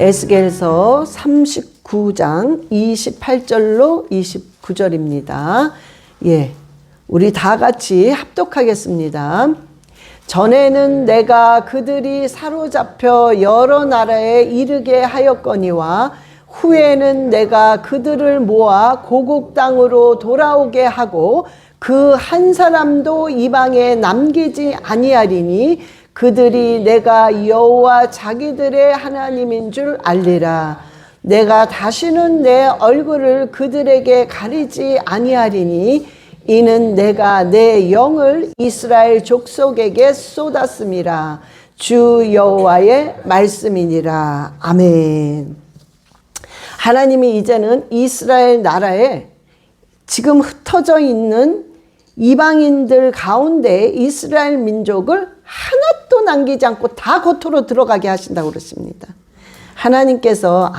에스겔서 39장 28절로 29절입니다. 예, 우리 다 같이 합독하겠습니다. 전에는 내가 그들이 사로잡혀 여러 나라에 이르게 하였거니와 후에는 내가 그들을 모아 고국 땅으로 돌아오게 하고 그 한 사람도 이방에 남기지 아니하리니 그들이 내가 여호와 자기들의 하나님인 줄 알리라. 내가 다시는 내 얼굴을 그들에게 가리지 아니하리니 이는 내가 내 영을 이스라엘 족속에게 쏟았음이라. 주 여호와의 말씀이니라. 아멘. 하나님이 이제는 이스라엘 나라에 지금 흩어져 있는 이방인들 가운데 이스라엘 민족을 하나도 남기지 않고 다 겉으로 들어가게 하신다고 그러십니다. 하나님께서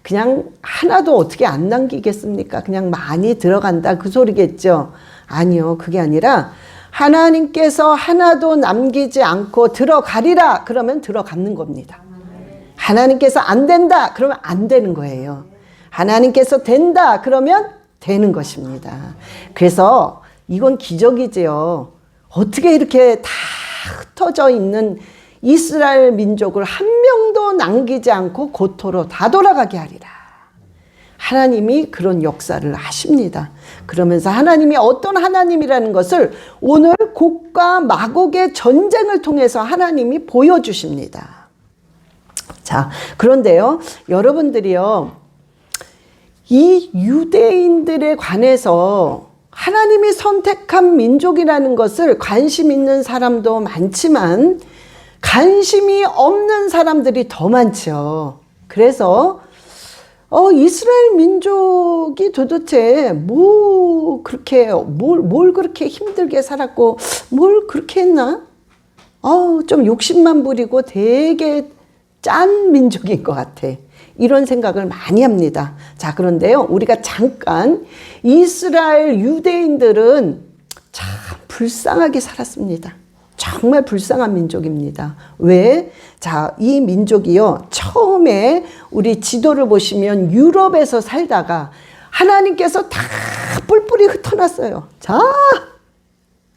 그냥 하나도 어떻게 안 남기겠습니까? 그냥 많이 들어간다 그 소리겠죠. 아니요, 그게 아니라 하나님께서 하나도 남기지 않고 들어가리라 그러면 들어가는 겁니다. 하나님께서 안 된다 그러면 안 되는 거예요. 하나님께서 된다 그러면 되는 것입니다. 그래서 이건 기적이지요. 어떻게 이렇게 다 흩어져 있는 이스라엘 민족을 한 명도 남기지 않고 고토로 다 돌아가게 하리라. 하나님이 그런 역사를 하십니다. 그러면서 하나님이 어떤 하나님이라는 것을 오늘 곡과 마곡의 전쟁을 통해서 하나님이 보여주십니다. 자, 그런데요, 여러분들이요, 이 유대인들에 관해서 하나님이 선택한 민족이라는 것을 관심 있는 사람도 많지만 관심이 없는 사람들이 더 많죠. 그래서 이스라엘 민족이 도대체 뭘 그렇게 힘들게 살았고 뭘 그렇게 했나? 좀 욕심만 부리고 되게 짠 민족인 것 같아. 이런 생각을 많이 합니다. 자, 그런데요, 우리가 잠깐 이스라엘 유대인들은 참 불쌍하게 살았습니다. 정말 불쌍한 민족입니다. 왜? 자, 이 민족이요, 처음에 우리 지도를 보시면 유럽에서 살다가 하나님께서 다 뿔뿔이 흩어놨어요. 자,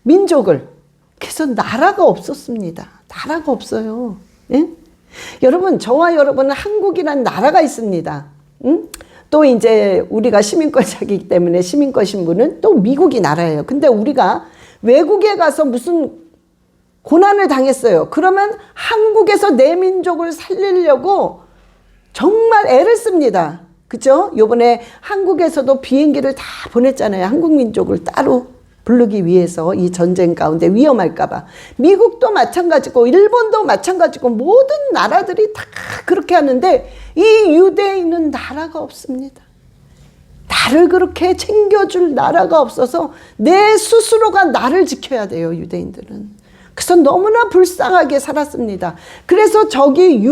민족을. 그래서 나라가 없었습니다. 나라가 없어요. 예? 여러분, 저와 여러분은 한국이라는 나라가 있습니다. 응? 또 이제 우리가 시민권자이기 때문에 시민권 신분은 또 미국이 나라예요. 근데 우리가 외국에 가서 무슨 고난을 당했어요. 그러면 한국에서 내 민족을 살리려고 정말 애를 씁니다. 그죠? 요번에 한국에서도 비행기를 다 보냈잖아요. 한국 민족을 따로 부르기 위해서 이 전쟁 가운데 위험할까봐. 미국도 마찬가지고 일본도 마찬가지고 모든 나라들이 다 그렇게 하는데 이 유대인은 나라가 없습니다. 나를 그렇게 챙겨줄 나라가 없어서 내 스스로가 나를 지켜야 돼요. 유대인들은. 그래서 너무나 불쌍하게 살았습니다. 그래서 저기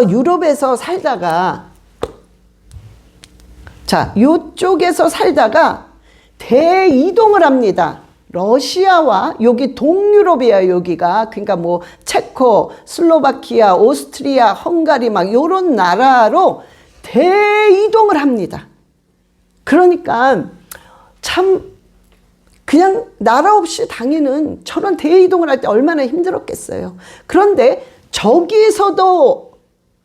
유럽에서 살다가 요쪽에서 살다가 대이동을 합니다. 러시아와 여기 동유럽이야, 여기가. 그러니까 뭐 체코, 슬로바키아, 오스트리아, 헝가리 막 요런 나라로 대이동을 합니다. 그러니까 참 그냥 나라 없이 당연은 저런 대이동을 할 때 얼마나 힘들었겠어요. 그런데 저기서도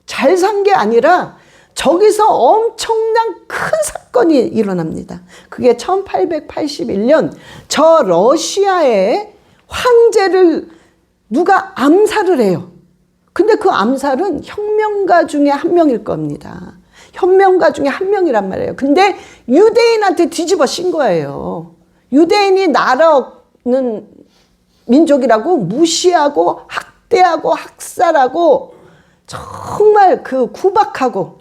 잘 산 게 아니라 저기서 엄청난 큰 사건이 일어납니다. 그게 1881년 저 러시아의 황제를 누가 암살을 해요. 근데 그 암살은 혁명가 중에 한 명일 겁니다. 혁명가 중에 한 명이란 말이에요. 근데 유대인한테 뒤집어 씌운 거예요. 유대인이 나라는 민족이라고 무시하고 학대하고 학살하고 정말 구박하고,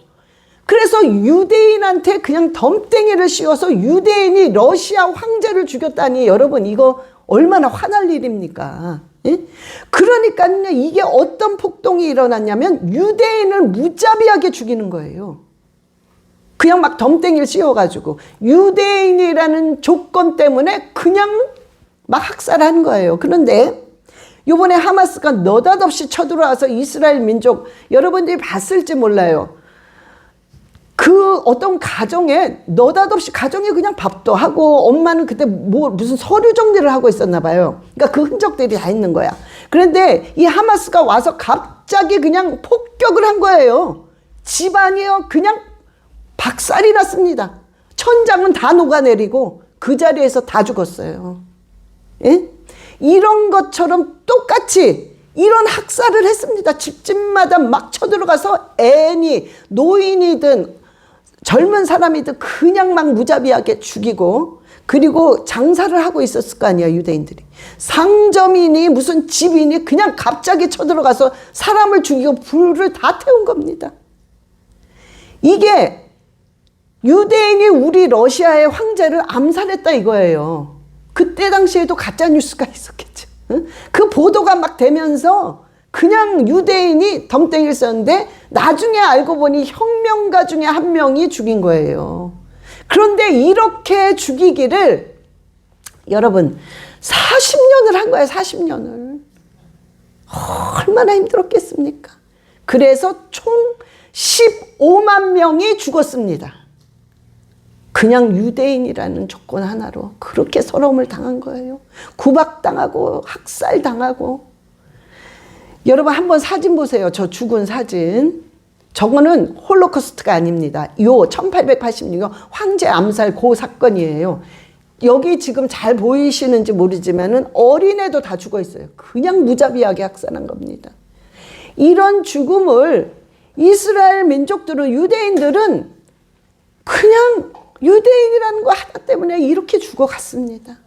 그래서 유대인한테 그냥 덤땡이를 씌워서 유대인이 러시아 황제를 죽였다니, 여러분 이거 얼마나 화날 일입니까? 예? 그러니까 이게 어떤 폭동이 일어났냐면 유대인을 무자비하게 죽이는 거예요. 그냥 막 덤땡이를 씌워가지고 유대인이라는 조건 때문에 그냥 막 학살하는 거예요. 그런데 요번에 하마스가 느닷없이 쳐들어와서 이스라엘 민족, 여러분들이 봤을지 몰라요. 그 어떤 가정에 느닷없이 가정에 그냥 밥도 하고 엄마는 그때 무슨 서류 정리를 하고 있었나 봐요. 그러니까 그 흔적들이 다 있는 거야. 그런데 이 하마스가 와서 갑자기 그냥 폭격을 한 거예요. 집안이요 그냥 박살이 났습니다. 천장은 다 녹아내리고 그 자리에서 다 죽었어요. 예? 이런 것처럼 똑같이 이런 학살을 했습니다. 집집마다 막 쳐들어가서 애니, 노인이든 젊은 사람이든 그냥 막 무자비하게 죽이고, 그리고 장사를 하고 있었을 거 아니야, 유대인들이. 상점이니 무슨 집이니 그냥 갑자기 쳐들어가서 사람을 죽이고 불을 다 태운 겁니다. 이게 유대인이 우리 러시아의 황제를 암살했다 이거예요. 그때 당시에도 가짜뉴스가 있었겠죠. 그 보도가 막 되면서 그냥 유대인이 덤땡이를 썼는데 나중에 알고 보니 혁명가 중에 한 명이 죽인 거예요. 그런데 이렇게 죽이기를 여러분 40년을 한 거예요. 40년을. 얼마나 힘들었겠습니까? 그래서 총 15만 명이 죽었습니다. 그냥 유대인이라는 조건 하나로 그렇게 서러움을 당한 거예요. 구박당하고 학살당하고. 여러분 한번 사진 보세요. 저 죽은 사진. 저거는 홀로코스트가 아닙니다. 요 1886년 황제 암살 그 사건이에요. 여기 지금 잘 보이시는지 모르지만은 어린애도 다 죽어 있어요. 그냥 무자비하게 학살한 겁니다. 이런 죽음을 이스라엘 민족들은, 유대인들은 그냥 유대인이라는 거 하나 때문에 이렇게 죽어갔습니다.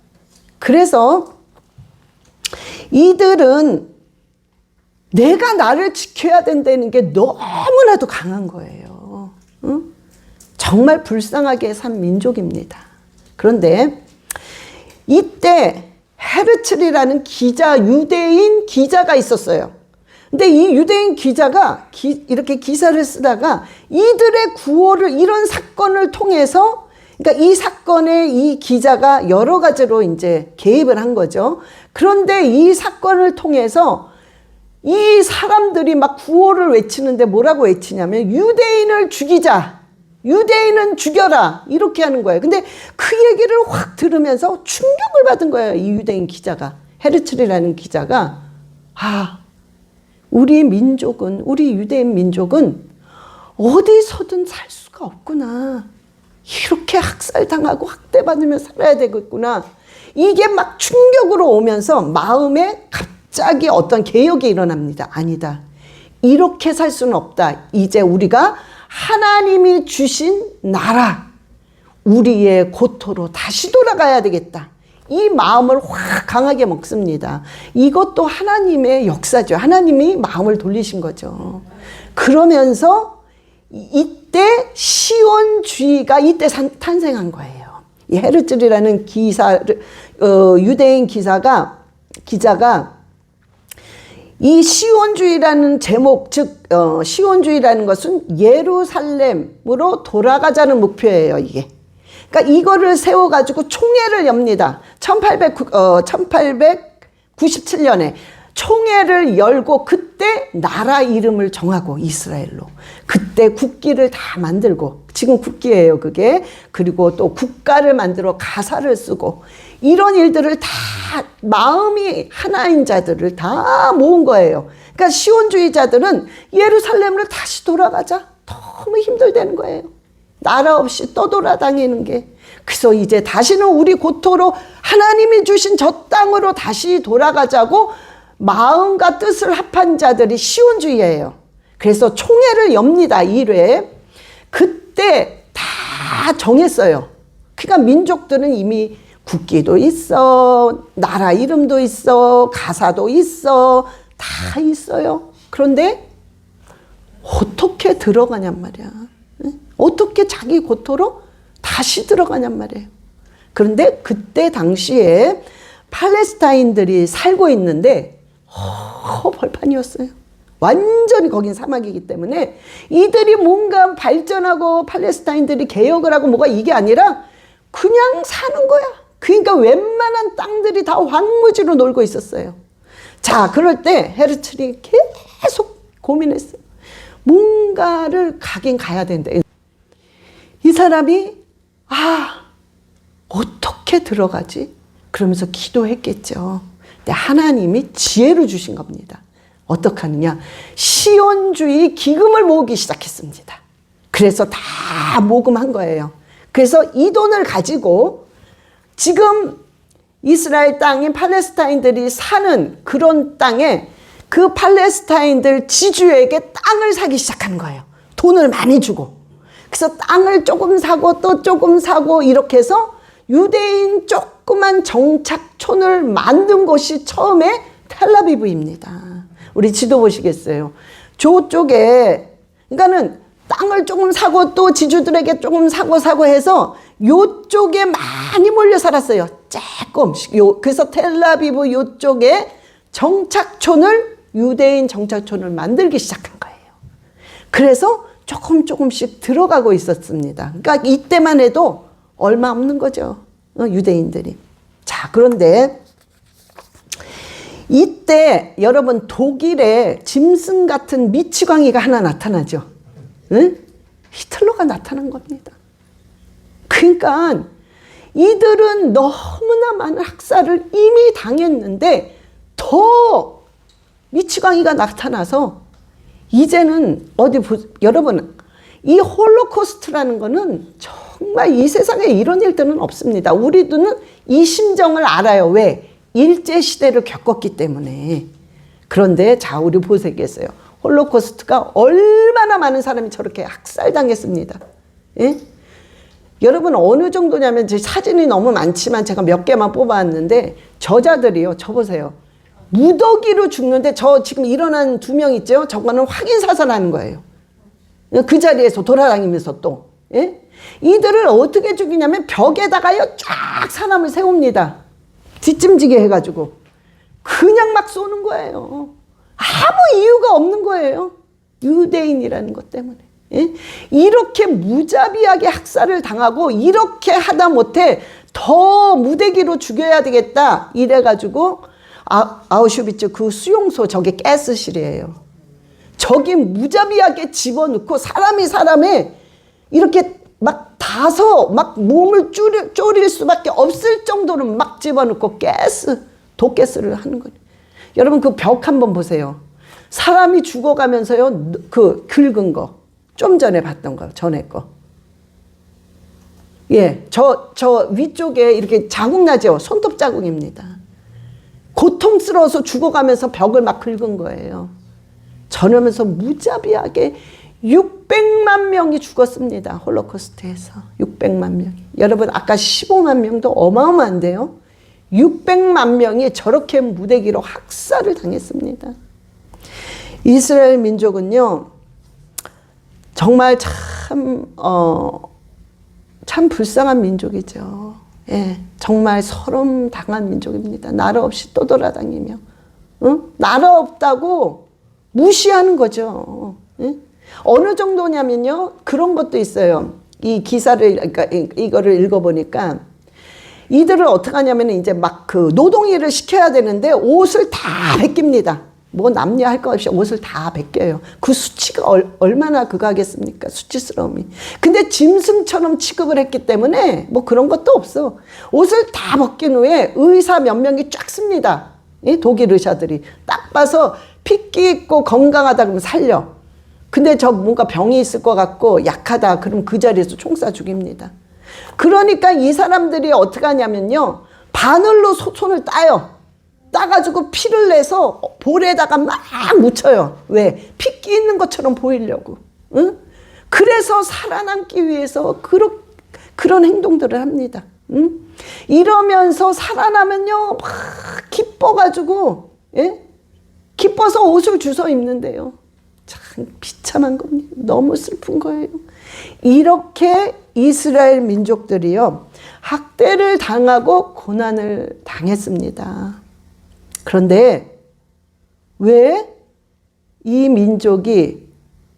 그래서 이들은 내가 나를 지켜야 된다는 게 너무나도 강한 거예요. 응? 정말 불쌍하게 산 민족입니다. 그런데 이때 헤르츠리라는 기자, 유대인 기자가 있었어요. 근데 이 유대인 기자가 이렇게 기사를 쓰다가 이들의 구호를, 이런 사건을 통해서, 그러니까 이 사건에 이 기자가 여러 가지로 이제 개입을 한 거죠. 그런데 이 사건을 통해서 이 사람들이 막 구호를 외치는데 뭐라고 외치냐면 유대인을 죽이자, 유대인은 죽여라, 이렇게 하는 거예요. 근데 그 얘기를 확 들으면서 충격을 받은 거예요. 이 유대인 기자가, 헤르츠리라는 기자가. 우리 민족은, 우리 유대인 민족은 어디서든 살 수가 없구나. 이렇게 학살당하고 학대받으며 살아야 되겠구나. 이게 막 충격으로 오면서 마음에 갑자기 어떤 개혁이 일어납니다. 아니다. 이렇게 살 수는 없다. 이제 우리가 하나님이 주신 나라, 우리의 고토로 다시 돌아가야 되겠다. 이 마음을 확 강하게 먹습니다. 이것도 하나님의 역사죠. 하나님이 마음을 돌리신 거죠. 그러면서 이때 시온주의가 이때 탄생한 거예요. 이 헤르츠리라는 유대인 기자가 이 시온주의라는 제목, 즉 시온주의라는 것은 예루살렘으로 돌아가자는 목표예요. 이게. 그러니까 이거를 세워가지고 총회를 엽니다. 1897년에 총회를 열고 그때 나라 이름을 정하고, 이스라엘로. 그때 국기를 다 만들고, 지금 국기예요 그게. 그리고 또 국가를 만들어 가사를 쓰고, 이런 일들을 다 마음이 하나인 자들을 다 모은 거예요. 그러니까 시온주의자들은 예루살렘으로 다시 돌아가자. 너무 힘들다는 거예요. 나라 없이 떠돌아다니는 게. 그래서 이제 다시는 우리 고토로 하나님이 주신 저 땅으로 다시 돌아가자고 마음과 뜻을 합한 자들이 시온주의예요. 그래서 총회를 엽니다. 1회. 그때 다 정했어요. 그러니까 민족들은 이미 국기도 있어, 나라 이름도 있어, 가사도 있어, 다 있어요. 그런데 어떻게 들어가냔 말이야. 어떻게 자기 고토로 다시 들어가냔 말이에요. 그런데 그때 당시에 팔레스타인들이 살고 있는데 벌판이었어요. 완전히 거긴 사막이기 때문에 이들이 뭔가 발전하고 팔레스타인들이 개혁을 하고 뭐가 이게 아니라 그냥 사는 거야. 그러니까 웬만한 땅들이 다 황무지로 놀고 있었어요. 자, 그럴 때 헤르츠리 계속 고민했어요. 뭔가를 가긴 가야 된대. 이 사람이 어떻게 들어가지? 그러면서 기도했겠죠. 근데 하나님이 지혜를 주신 겁니다. 어떻게 하느냐? 시온주의 기금을 모으기 시작했습니다. 그래서 다 모금한 거예요. 그래서 이 돈을 가지고 지금 이스라엘 땅인 팔레스타인들이 사는 그런 땅에 그 팔레스타인들 지주에게 땅을 사기 시작한 거예요. 돈을 많이 주고. 그래서 땅을 조금 사고 또 조금 사고 이렇게 해서 유대인 조그만 정착촌을 만든 곳이 처음에 텔아비브입니다. 우리 지도 보시겠어요? 저쪽에 그러니까는 땅을 조금 사고 또 지주들에게 조금 사고 해서 요쪽에 많이 몰려 살았어요. 조금씩. 그래서 텔아비브 요쪽에 정착촌을 유대인 정착촌을 만들기 시작한 거예요. 그래서 조금씩 들어가고 있었습니다. 그러니까 이때만 해도 얼마 없는 거죠. 유대인들이. 자, 그런데 이때 여러분 독일에 짐승 같은 미치광이가 하나 나타나죠. 응? 히틀러가 나타난 겁니다. 그러니까 이들은 너무나 많은 학살을 이미 당했는데 더 미치광이가 나타나서 이제는 여러분 이 홀로코스트라는 거는 정말 이 세상에 이런 일들은 없습니다. 우리들은 이 심정을 알아요. 왜? 일제시대를 겪었기 때문에. 그런데 자, 우리 보시겠어요. 홀로코스트가 얼마나 많은 사람이 저렇게 학살당했습니다. 예? 여러분 어느 정도냐면 제 사진이 너무 많지만 제가 몇 개만 뽑아왔는데 저자들이요. 저 보세요. 무더기로 죽는데 저 지금 일어난 2명 있죠? 저거는 확인 사살하는 거예요. 그 자리에서 돌아다니면서 또. 예? 이들을 어떻게 죽이냐면 벽에다가요 쫙 사람을 세웁니다. 뒷짐지게 해가지고 그냥 막 쏘는 거예요. 아무 이유가 없는 거예요. 유대인이라는 것 때문에. 예? 이렇게 무자비하게 학살을 당하고 이렇게 하다 못해 더 무대기로 죽여야 되겠다 이래가지고 아우슈비츠 그 수용소 저게 가스실이에요. 저기 무자비하게 집어넣고 사람에 이렇게 막 다서 막 몸을 쪼릴 수밖에 없을 정도로 막 집어넣고 독가스를 하는 거예요. 여러분 그 벽 한번 보세요. 사람이 죽어가면서요 그 긁은 거 좀 전에 봤던 거 전에 거. 예, 저 위쪽에 이렇게 자국 나죠. 손톱 자국입니다. 고통스러워서 죽어가면서 벽을 막 긁은 거예요. 저러면서 무자비하게 600만 명이 죽었습니다. 홀로코스트에서 600만 명이. 여러분 아까 15만 명도 어마어마한데요. 600만 명이 저렇게 무대기로 학살을 당했습니다. 이스라엘 민족은요. 정말 참 불쌍한 민족이죠. 예, 정말 서름 당한 민족입니다. 나라 없이 떠돌아다니며. 나라 없다고 무시하는 거죠. 예? 어느 정도냐면요. 그런 것도 있어요. 이 기사를, 그러니까 이거를 읽어보니까 이들을 어떻게 하냐면 이제 막 그 노동일을 시켜야 되는데 옷을 다 벗깁니다. 뭐 남녀 할 것 없이 옷을 다 벗겨요. 그 수치가 얼마나 그거 하겠습니까? 수치스러움이. 근데 짐승처럼 취급을 했기 때문에 뭐 그런 것도 없어. 옷을 다 벗긴 후에 의사 몇 명이 쫙 씁니다. 독일 의사들이. 딱 봐서 핏기 있고 건강하다 그러면 살려. 근데 저 뭔가 병이 있을 것 같고 약하다 그럼 그 자리에서 총 쏴 죽입니다. 그러니까 이 사람들이 어떻게 하냐면요. 바늘로 손을 따요. 따가지고 피를 내서 볼에다가 막 묻혀요. 왜? 핏기 있는 것처럼 보이려고. 응? 그래서 살아남기 위해서 그런 행동들을 합니다. 응? 이러면서 살아나면요. 막 기뻐가지고 예? 기뻐서 옷을 주워 입는데요. 참 비참한 겁니다. 너무 슬픈 거예요. 이렇게 이스라엘 민족들이요. 학대를 당하고 고난을 당했습니다. 그런데 왜 이 민족이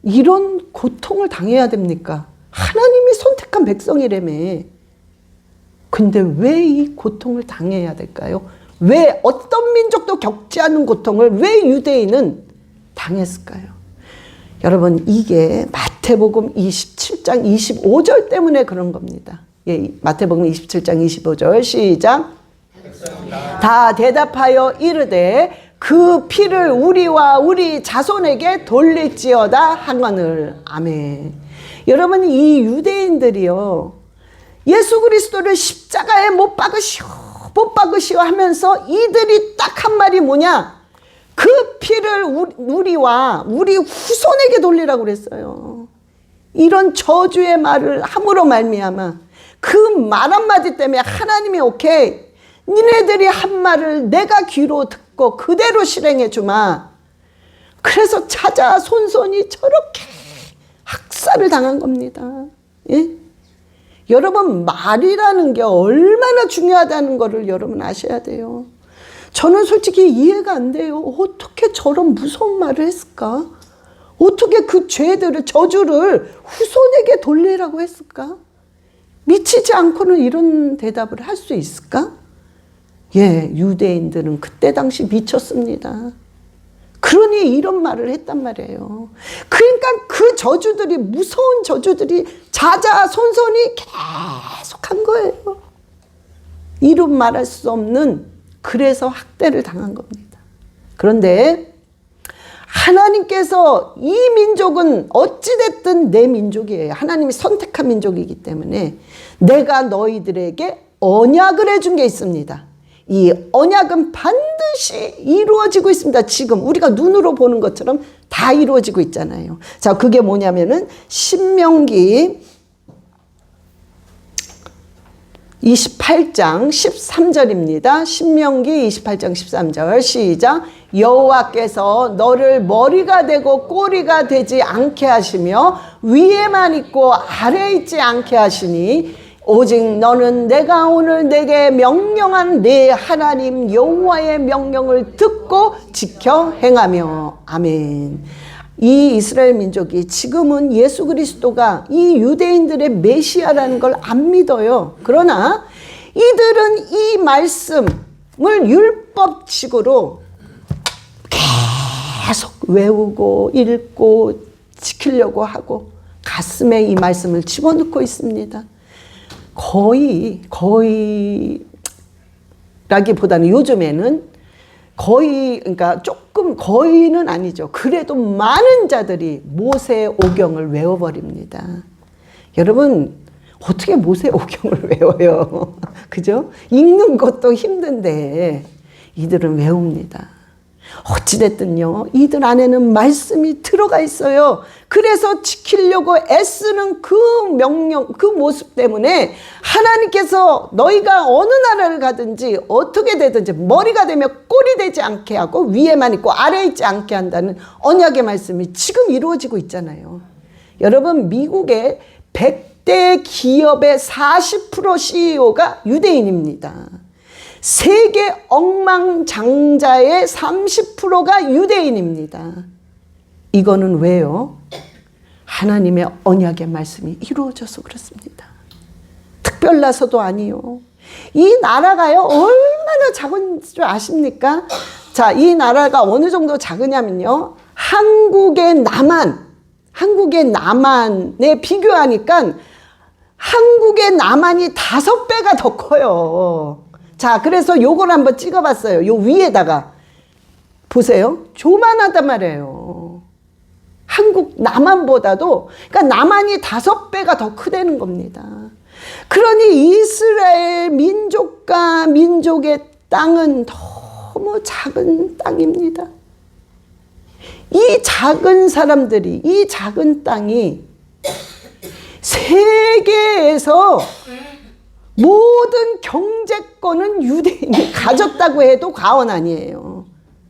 이런 고통을 당해야 됩니까? 하나님이 선택한 백성이라며. 근데 왜 이 고통을 당해야 될까요? 왜 어떤 민족도 겪지 않은 고통을 왜 유대인은 당했을까요? 여러분, 이게 마태복음 27장 25절 때문에 그런 겁니다. 예, 마태복음 27장 25절 시작. 다 대답하여 이르되 그 피를 우리와 우리 자손에게 돌릴지어다 하거늘. 아멘. 여러분, 이 유대인들이요, 예수 그리스도를 십자가에 못 박으시오 하면서 이들이 딱 한 말이 뭐냐? 그 피를 우리와 우리 후손에게 돌리라고 그랬어요. 이런 저주의 말을 함으로 말미암아 그 말 한마디 때문에 하나님이 오케이, 니네들이 한 말을 내가 귀로 듣고 그대로 실행해 주마. 그래서 찾아 손손이 저렇게 학살을 당한 겁니다. 예? 여러분, 말이라는 게 얼마나 중요하다는 것을 여러분 아셔야 돼요. 저는 솔직히 이해가 안 돼요. 어떻게 저런 무서운 말을 했을까? 어떻게 그 죄들을, 저주를 후손에게 돌리라고 했을까? 미치지 않고는 이런 대답을 할 수 있을까? 예, 유대인들은 그때 당시 미쳤습니다. 그러니 이런 말을 했단 말이에요. 그러니까 그 저주들이, 무서운 저주들이 자자손손이 계속 한 거예요. 이름 말할 수 없는, 그래서 학대를 당한 겁니다. 그런데 하나님께서 이 민족은 어찌됐든 내 민족이에요. 하나님이 선택한 민족이기 때문에 내가 너희들에게 언약을 해준 게 있습니다. 이 언약은 반드시 이루어지고 있습니다. 지금 우리가 눈으로 보는 것처럼 다 이루어지고 있잖아요. 자, 그게 뭐냐면은 신명기 28장 13절입니다. 신명기 28장 13절 시작. 여호와께서 너를 머리가 되고 꼬리가 되지 않게 하시며 위에만 있고 아래에 있지 않게 하시니 오직 너는 내가 오늘 내게 명령한 네 하나님 여호와의 명령을 듣고 지켜 행하며. 아멘. 이 이스라엘 민족이 지금은 예수 그리스도가 이 유대인들의 메시아라는 걸 안 믿어요. 그러나 이들은 이 말씀을 율법식으로 계속 외우고 읽고 지키려고 하고 가슴에 이 말씀을 집어넣고 있습니다. 거의라기보다는 요즘에는 그러니까 조금, 거의는 아니죠. 그래도 많은 자들이 모세 오경을 외워버립니다. 여러분, 어떻게 모세 오경을 외워요? 그죠? 읽는 것도 힘든데 이들은 외웁니다. 어찌됐든요, 이들 안에는 말씀이 들어가 있어요. 그래서 지키려고 애쓰는 그 명령, 그 모습 때문에 하나님께서 너희가 어느 나라를 가든지 어떻게 되든지 머리가 되면 꼴이 되지 않게 하고 위에만 있고 아래에 있지 않게 한다는 언약의 말씀이 지금 이루어지고 있잖아요. 여러분, 미국의 100대 기업의 40% CEO가 유대인입니다. 세계 억만장자의 30%가 유대인입니다. 이거는 왜요? 하나님의 언약의 말씀이 이루어져서 그렇습니다. 특별나서도 아니요. 이 나라가요, 얼마나 작은 줄 아십니까? 자, 이 나라가 어느 정도 작으냐면요, 한국의 남한에 비교하니까 한국의 남한이 5배가 더 커요. 자, 그래서 요걸 한번 찍어봤어요. 요 위에다가 보세요. 조만하단 말이에요. 한국 남한보다도, 그러니까 남한이 5배가 더 크다는 겁니다. 그러니 이스라엘 민족과 민족의 땅은 너무 작은 땅입니다. 이 작은 사람들이, 이 작은 땅이 세계에서 모든 경제권은 유대인이 가졌다고 해도 과언 아니에요.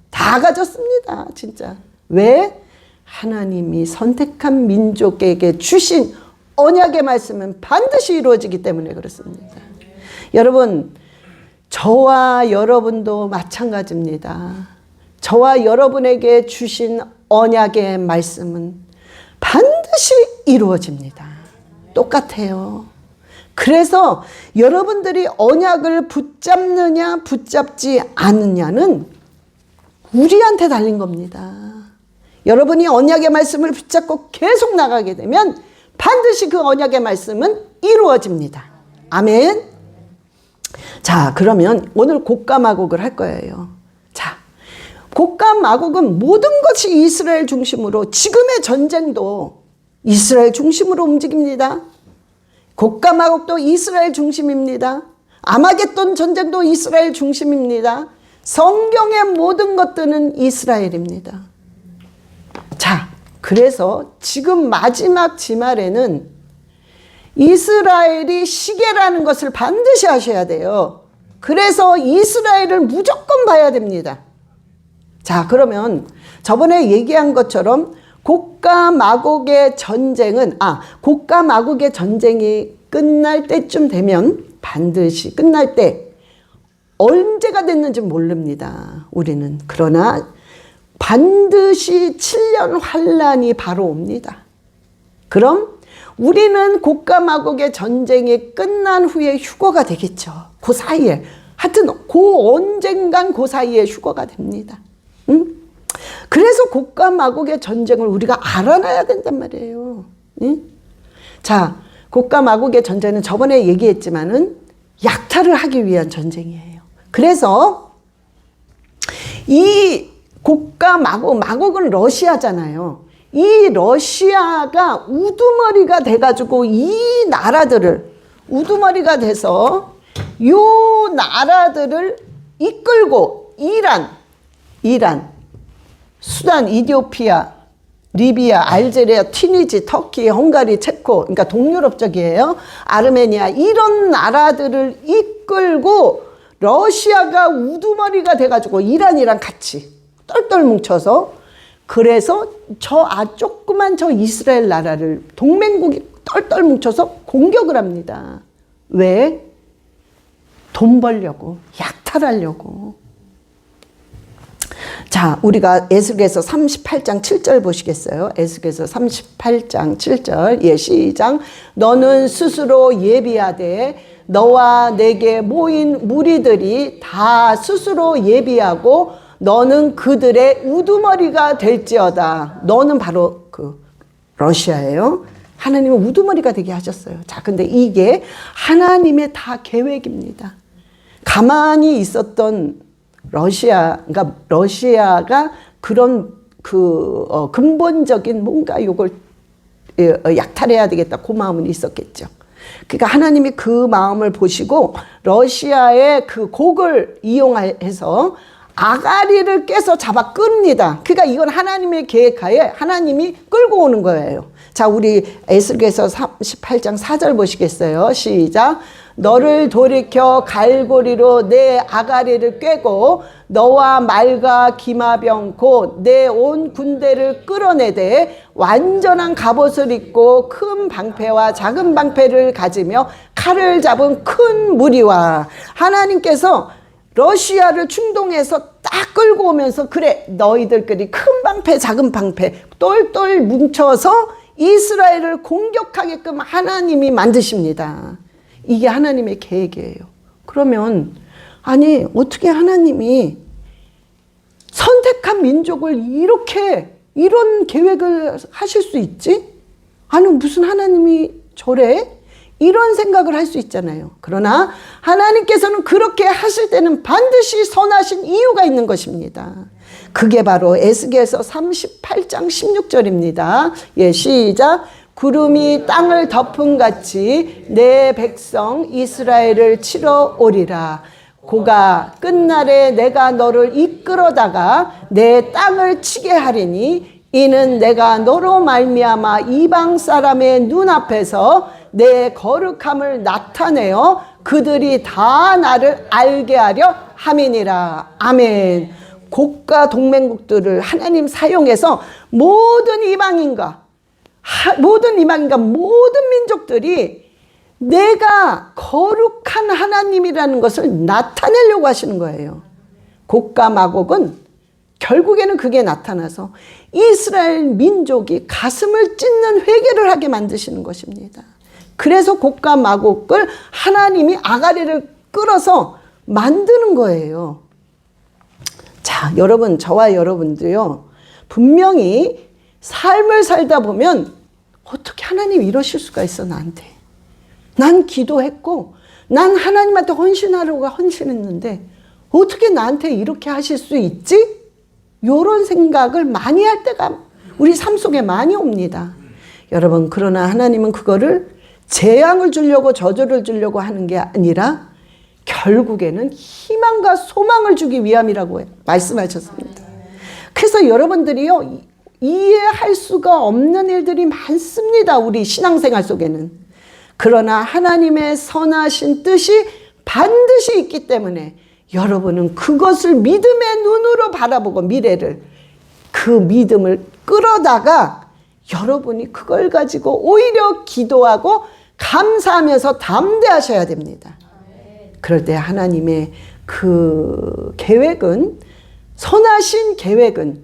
다 가졌습니다, 진짜. 왜? 하나님이 선택한 민족에게 주신 언약의 말씀은 반드시 이루어지기 때문에 그렇습니다. 여러분, 저와 여러분도 마찬가지입니다. 저와 여러분에게 주신 언약의 말씀은 반드시 이루어집니다. 똑같아요. 그래서 여러분들이 언약을 붙잡느냐 붙잡지 않느냐는 우리한테 달린 겁니다. 여러분이 언약의 말씀을 붙잡고 계속 나가게 되면 반드시 그 언약의 말씀은 이루어집니다. 아멘. 자, 그러면 오늘 곡감마곡을 할 거예요. 자, 곡감마곡은 모든 것이 이스라엘 중심으로, 지금의 전쟁도 이스라엘 중심으로 움직입니다. 곡감마곡도 이스라엘 중심입니다. 아마겟돈 전쟁도 이스라엘 중심입니다. 성경의 모든 것들은 이스라엘입니다. 자, 그래서 지금 마지막 지말에는 이스라엘이 시계라는 것을 반드시 하셔야 돼요. 그래서 이스라엘을 무조건 봐야 됩니다. 자, 그러면 저번에 얘기한 것처럼 곡과 마곡의 전쟁은, 곡과 마곡의 전쟁이 끝날 때쯤 되면, 반드시 끝날 때 언제가 됐는지 모릅니다, 우리는. 그러나 반드시 7년 환란이 바로 옵니다. 그럼 우리는 곡과 마곡의 전쟁이 끝난 후에 휴거가 되겠죠. 그 사이에, 하여튼 언젠간 그 사이에 휴거가 됩니다. 응? 그래서 곡과 마곡의 전쟁을 우리가 알아놔야 된단 말이에요. 응? 자, 곡과 마곡의 전쟁은 저번에 얘기했지만은 약탈을 하기 위한 전쟁이에요. 그래서 이 곡과 마곡은 러시아잖아요. 이 러시아가 우두머리가 돼가지고 이 나라들을, 우두머리가 돼서 요 나라들을 이끌고 이란, 수단, 이디오피아, 리비아, 알제리아, 튀니지, 터키, 헝가리, 체코, 그러니까 동유럽 쪽이에요. 아르메니아, 이런 나라들을 이끌고 러시아가 우두머리가 돼가지고 이란이랑 같이 똘똘 뭉쳐서, 그래서 조그만 저 이스라엘 나라를 동맹국이 똘똘 뭉쳐서 공격을 합니다. 왜? 돈 벌려고, 약탈하려고. 자, 우리가 에스겔서 38장 7절 보시겠어요? 에스겔서 38장 7절. 예, 시작. 너는 스스로 예비하되 너와 내게 모인 무리들이 다 스스로 예비하고 너는 그들의 우두머리가 될지어다. 너는 바로 그 러시아예요. 하나님은 우두머리가 되게 하셨어요. 자, 근데 이게 하나님의 다 계획입니다. 가만히 있었던 그러니까 러시아가 그런 근본적인 뭔가 요걸 약탈해야 되겠다, 그 마음은 있었겠죠. 그러니까 하나님이 그 마음을 보시고 러시아의 그 곡을 이용해서 아가리를 깨서 잡아 끕니다. 그러니까 이건 하나님의 계획하에 하나님이 끌고 오는 거예요. 자, 우리 에스겔서 38장 4절 보시겠어요? 시작. 너를 돌이켜 갈고리로 내 아가리를 꿰고 너와 말과 기마병 곧 내 온 군대를 끌어내되 완전한 갑옷을 입고 큰 방패와 작은 방패를 가지며 칼을 잡은 큰 무리와, 하나님께서 러시아를 충동해서 딱 끌고 오면서, 그래 너희들끼리 큰 방패 작은 방패 똘똘 뭉쳐서 이스라엘을 공격하게끔 하나님이 만드십니다. 이게 하나님의 계획이에요. 그러면 아니 어떻게 하나님이 선택한 민족을 이런 계획을 하실 수 있지? 아니 무슨 하나님이 저래? 이런 생각을 할 수 있잖아요. 그러나 하나님께서는 그렇게 하실 때는 반드시 선하신 이유가 있는 것입니다. 그게 바로 에스겔서 38장 16절입니다. 예, 시작. 구름이 땅을 덮음같이 내 백성 이스라엘을 치러 오리라. 고가 끝날에 내가 너를 이끌어다가 내 땅을 치게 하리니 이는 내가 너로 말미암아 이방 사람의 눈앞에서 내 거룩함을 나타내어 그들이 다 나를 알게 하려 함이니라. 아멘. 곡과 동맹국들을 하나님 사용해서 모든 이방인과 모든 민족들이 내가 거룩한 하나님이라는 것을 나타내려고 하시는 거예요. 곡과 마곡은 결국에는 그게 나타나서 이스라엘 민족이 가슴을 찢는 회개를 하게 만드시는 것입니다. 그래서 곡과 마곡을 하나님이 아가리를 끌어서 만드는 거예요. 자, 여러분, 저와 여러분도요, 분명히 삶을 살다 보면 어떻게 하나님 이러실 수가 있어, 나한테. 난 기도했고, 난 하나님한테 헌신하려고 헌신했는데, 어떻게 나한테 이렇게 하실 수 있지? 이런 생각을 많이 할 때가 우리 삶 속에 많이 옵니다. 여러분, 그러나 하나님은 그거를 재앙을 주려고 저주를 주려고 하는 게 아니라 결국에는 희망과 소망을 주기 위함이라고 말씀하셨습니다. 그래서 여러분들이요, 이해할 수가 없는 일들이 많습니다. 우리 신앙생활 속에는. 그러나 하나님의 선하신 뜻이 반드시 있기 때문에 여러분은 그것을 믿음의 눈으로 바라보고 미래를, 그 믿음을 끌어다가 여러분이 그걸 가지고 오히려 기도하고 감사하면서 담대하셔야 됩니다. 그럴 때 하나님의 그 계획은, 선하신 계획은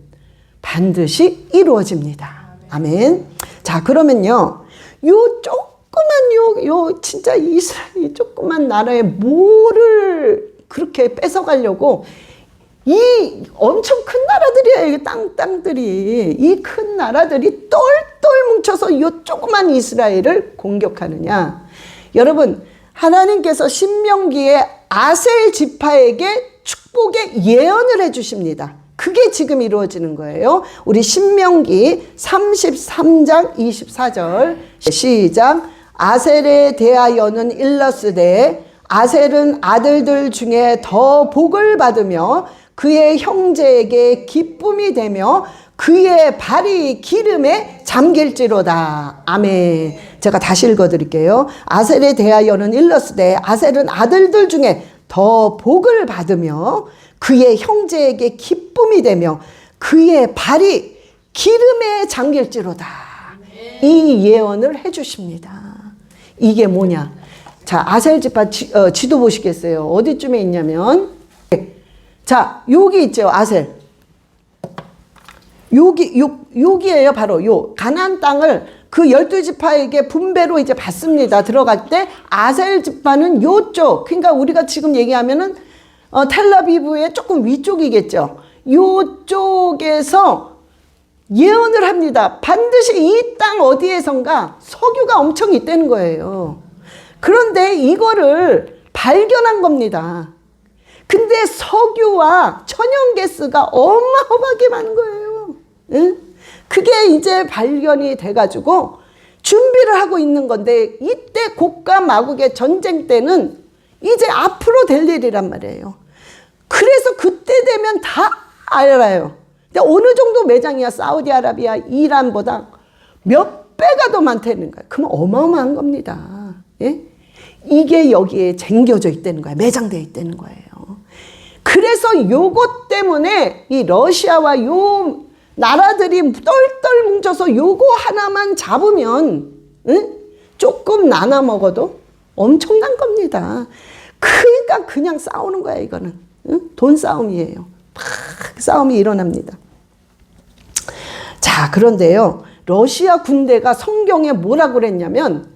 반드시 이루어집니다. 아멘. 자, 그러면요, 요 조그만 진짜 이스라엘이 조그만 나라에 뭐를 그렇게 뺏어가려고, 이 엄청 큰 나라들이에요. 이 땅들이. 이 큰 나라들이 똘똘 뭉쳐서 요 조그만 이스라엘을 공격하느냐. 여러분, 하나님께서 신명기에 아셀 지파에게 축복의 예언을 해주십니다. 그게 지금 이루어지는 거예요. 우리 신명기 33장 24절 시작. 아셀에 대하여는 일러스되 아셀은 아들들 중에 더 복을 받으며 그의 형제에게 기쁨이 되며 그의 발이 기름에 잠길지로다. 아멘. 제가 다시 읽어드릴게요. 아셀에 대하여는 일러스되 아셀은 아들들 중에 더 복을 받으며 그의 형제에게 기쁨이 되며 그의 발이 기름에 잠길지로다. 이 예언을 해주십니다. 이게 뭐냐? 자, 아셀 지파 지도 보시겠어요? 어디쯤에 있냐면, 자, 여기 있죠, 아셀. 여기에요, 바로 요 가나안 땅을 그 12지파에게 분배로 이제 받습니다. 들어갈 때 아셀 지파는 요쪽, 그러니까 우리가 지금 얘기하면은 텔라비브의 조금 위쪽이겠죠. 요쪽에서 예언을 합니다. 반드시 이 땅 어디에선가 석유가 엄청 있다는 거예요. 그런데 이거를 발견한 겁니다. 근데 석유와 천연가스가 어마어마하게 많은 거예요. 응? 그게 이제 발견이 돼가지고 준비를 하고 있는 건데, 이때 곡과 마곡의 전쟁 때는 이제 앞으로 될 일이란 말이에요. 그래서 그때 되면 다 알아요. 근데 어느 정도 매장이야? 사우디아라비아, 이란보다 몇 배가 더 많다는 거예요. 그러면 어마어마한 겁니다. 예? 이게 여기에 쟁겨져 있다는 거예요. 매장되어 있다는 거예요. 그래서 요것 때문에 이 러시아와 요 나라들이 똘똘 뭉쳐서 요거 하나만 잡으면, 응? 조금 나눠 먹어도 엄청난 겁니다. 그러니까 그냥 싸우는 거야, 이거는. 응? 돈 싸움이에요. 막 싸움이 일어납니다. 자, 그런데요, 러시아 군대가 성경에 뭐라고 그랬냐면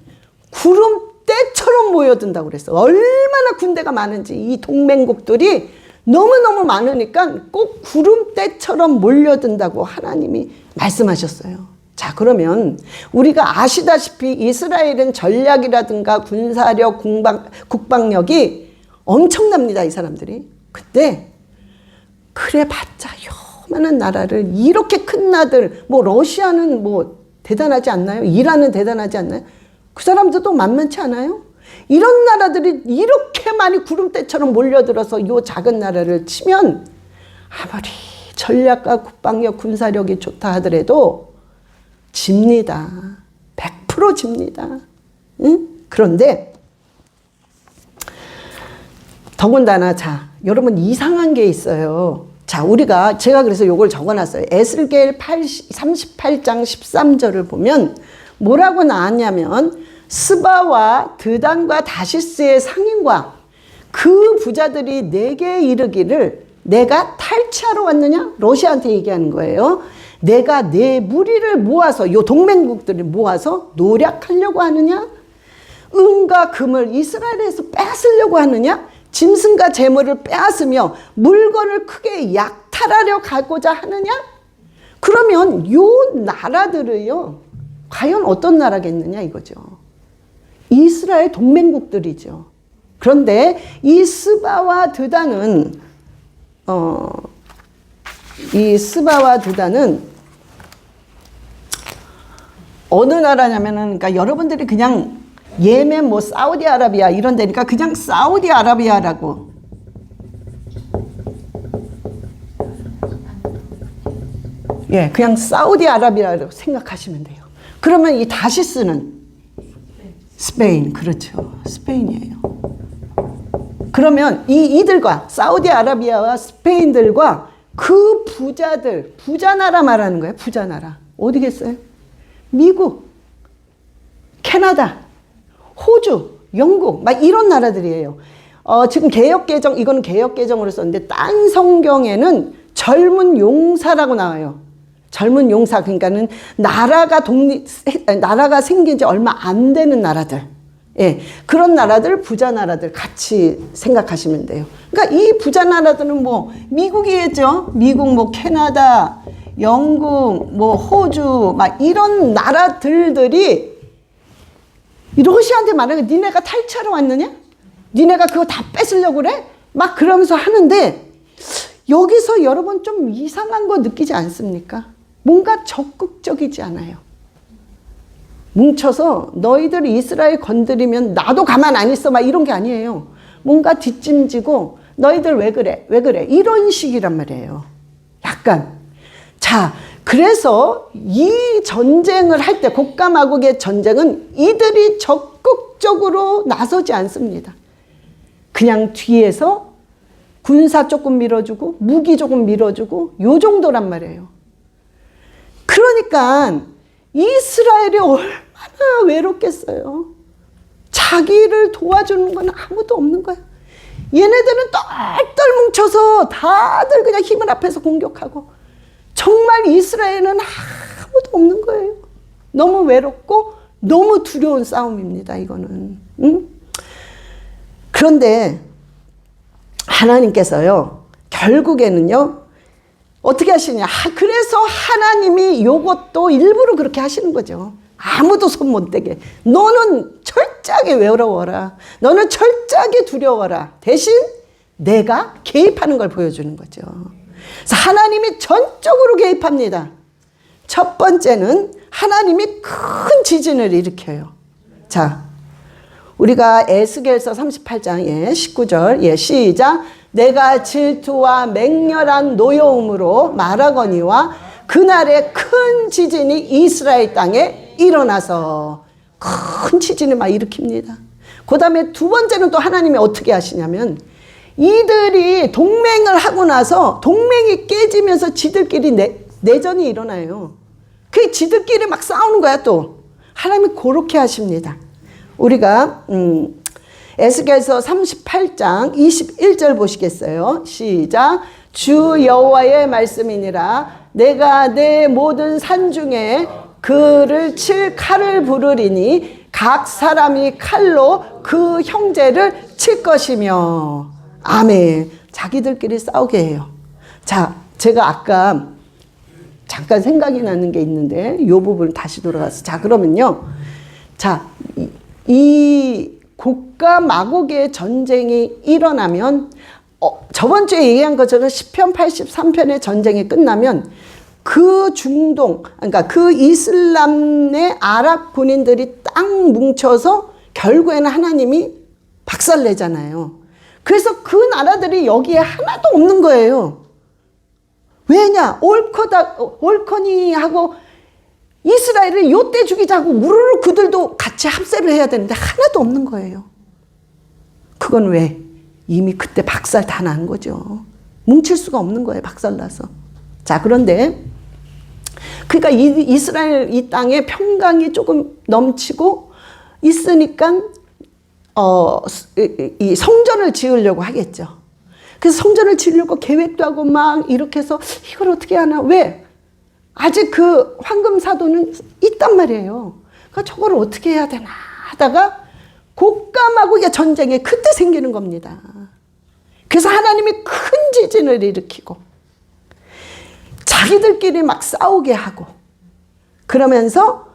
구름대처럼 모여든다고 그랬어. 얼마나 군대가 많은지, 이 동맹국들이 너무너무 많으니까 꼭 구름대처럼 몰려든다고 하나님이 말씀하셨어요. 자, 그러면 우리가 아시다시피 이스라엘은 전략이라든가 군사력, 국방력이 엄청납니다, 이 사람들이. 근데 그래 봤자 요만한 나라를, 이렇게 큰 나라들, 뭐 러시아는 뭐 대단하지 않나요? 이란은 대단하지 않나요? 그 사람들도 만만치 않아요? 이런 나라들이 이렇게 많이 구름대처럼 몰려들어서 요 작은 나라를 치면 아무리 전략과 국방력, 군사력이 좋다 하더라도 집니다. 100% 집니다. 응? 그런데 더군다나, 자, 여러분 이상한 게 있어요. 자, 제가 그래서 요걸 적어놨어요. 에스겔 38장 13절을 보면 뭐라고 나왔냐면, 스바와 드단과 다시스의 상인과 그 부자들이 내게 이르기를, 내가 탈취하러 왔느냐? 러시아한테 얘기하는 거예요. 내가 내 무리를 모아서, 요 동맹국들을 모아서 노략하려고 하느냐? 은과 금을 이스라엘에서 뺏으려고 하느냐? 짐승과 재물을 빼앗으며 물건을 크게 약탈하려 가고자 하느냐? 그러면 요 나라들을요, 과연 어떤 나라겠느냐 이거죠. 이스라엘 동맹국들이죠. 그런데 이 스바와 드단은 어느 나라냐면은, 그러니까 여러분들이 그냥 예멘, 뭐 사우디아라비아 이런 데니까 그냥 사우디아라비아라고. 예, 그냥 사우디아라비아라고 생각하시면 돼요. 그러면 이 다시스는 스페인, 그렇죠. 스페인이에요. 그러면 이들과 사우디아라비아와 스페인들과 그 부자들, 부자나라 말하는 거예요. 부자나라. 어디겠어요? 미국, 캐나다, 호주, 영국, 막 이런 나라들이에요. 지금 개역개정, 이거는 개역개정으로 썼는데, 딴 성경에는 젊은 용사라고 나와요. 젊은 용사, 그러니까는 나라가 생긴 지 얼마 안 되는 나라들. 예, 그런 나라들, 부자 나라들 같이 생각하시면 돼요. 그러니까 이 부자 나라들은 뭐, 미국이겠죠? 미국, 뭐, 캐나다, 영국, 뭐, 호주, 막 이런 나라들이 러시아한테 말하는 게 니네가 탈취하러 왔느냐? 니네가 그거 다 뺏으려고 그래? 막 그러면서 하는데, 여기서 여러분 좀 이상한 거 느끼지 않습니까? 뭔가 적극적이지 않아요. 뭉쳐서 너희들이 이스라엘 건드리면 나도 가만 안 있어 막 이런 게 아니에요. 뭔가 뒷짐지고 너희들 왜 그래? 왜 그래? 이런 식이란 말이에요. 약간. 자, 그래서 이 전쟁을 할 때, 곡과 마곡의 전쟁은 이들이 적극적으로 나서지 않습니다. 그냥 뒤에서 군사 조금 밀어주고 무기 조금 밀어주고 요 정도란 말이에요. 그러니까 이스라엘이 얼마나 외롭겠어요. 자기를 도와주는 건 아무도 없는 거야. 얘네들은 똘똘 뭉쳐서 다들 그냥 힘을 합해서 공격하고, 정말 이스라엘은 아무도 없는 거예요. 너무 외롭고 너무 두려운 싸움입니다, 이거는. 응? 그런데 하나님께서요, 결국에는요, 어떻게 하시냐. 그래서 하나님이 요것도 일부러 그렇게 하시는 거죠. 아무도 손 못 대게. 너는 철저하게 외로워라. 너는 철저하게 두려워라. 대신 내가 개입하는 걸 보여주는 거죠. 그래서 하나님이 전적으로 개입합니다. 첫 번째는 하나님이 큰 지진을 일으켜요. 자, 우리가 에스겔서 38장 19절 시작. 내가 질투와 맹렬한 노여움으로 말하거니와 그날에 큰 지진이 이스라엘 땅에 일어나서, 큰 지진을 막 일으킵니다. 그 다음에 두 번째는 또 하나님이 어떻게 하시냐면, 이들이 동맹을 하고 나서 동맹이 깨지면서 지들끼리 내전이 일어나요. 그 지들끼리 막 싸우는 거야. 또 하나님이 그렇게 하십니다. 우리가 에스겔서 38장 21절 보시겠어요? 시작. 주 여호와의 말씀이니라. 내가 내 모든 산 중에 그를 칠 칼을 부르리니 각 사람이 칼로 그 형제를 칠 것이며. 아멘. 자기들끼리 싸우게 해요. 자, 제가 아까 잠깐 생각이 나는 게 있는데 이 부분 다시 돌아가서, 자, 그러면요, 자, 이 곡과 마곡의 전쟁이 일어나면, 저번 주에 얘기한 것처럼 시편 83편의 전쟁이 끝나면 그 중동, 그러니까 그 이슬람의 아랍 군인들이 딱 뭉쳐서 결국에는 하나님이 박살내잖아요. 그래서 그 나라들이 여기에 하나도 없는 거예요. 왜냐? 올커니 하고 이스라엘을 요때 죽이자고 우르르 그들도 같이 합세를 해야 되는데 하나도 없는 거예요. 그건 왜? 이미 그때 박살 다 난 거죠. 뭉칠 수가 없는 거예요. 박살 나서. 자, 그런데 그러니까 이스라엘 이 땅에 평강이 조금 넘치고 있으니까 이 성전을 지으려고 하겠죠. 그래서 성전을 지으려고 계획도 하고 막 이렇게 해서 이걸 어떻게 하나? 왜? 아직 그 황금 사도는 있단 말이에요. 그러니까 저걸 어떻게 해야 되나 하다가 곡과 마곡의 전쟁이 그때 생기는 겁니다. 그래서 하나님이 큰 지진을 일으키고 자기들끼리 막 싸우게 하고 그러면서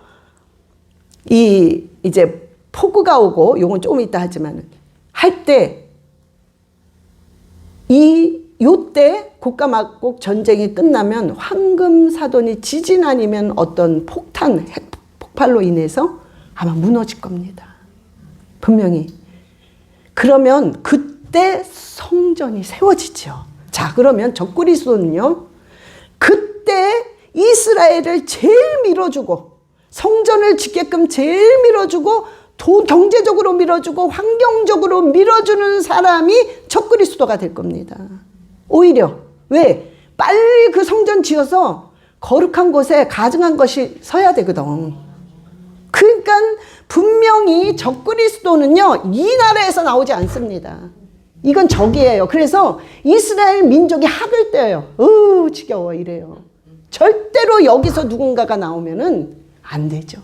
이제 폭우가 오고 요건 조금 이따 하지만 할 때 요때 곡과 마곡 전쟁이 끝나면 황금사돈이 지진 아니면 어떤 폭탄, 핵 폭발로 인해서 아마 무너질 겁니다. 분명히. 그러면 그때 성전이 세워지죠. 자, 그러면 적그리스도는요. 그때 이스라엘을 제일 밀어주고 성전을 짓게끔 제일 밀어주고 경제적으로 밀어주고 환경적으로 밀어주는 사람이 적그리스도가 될 겁니다. 오히려 왜? 빨리 그 성전 지어서 거룩한 곳에 가증한 것이 서야 되거든. 그러니까 분명히 적그리스도는요 이 나라에서 나오지 않습니다. 이건 적이에요. 그래서 이스라엘 민족이 학을 떼요. 지겨워 이래요. 절대로 여기서 누군가가 나오면은 안 되죠.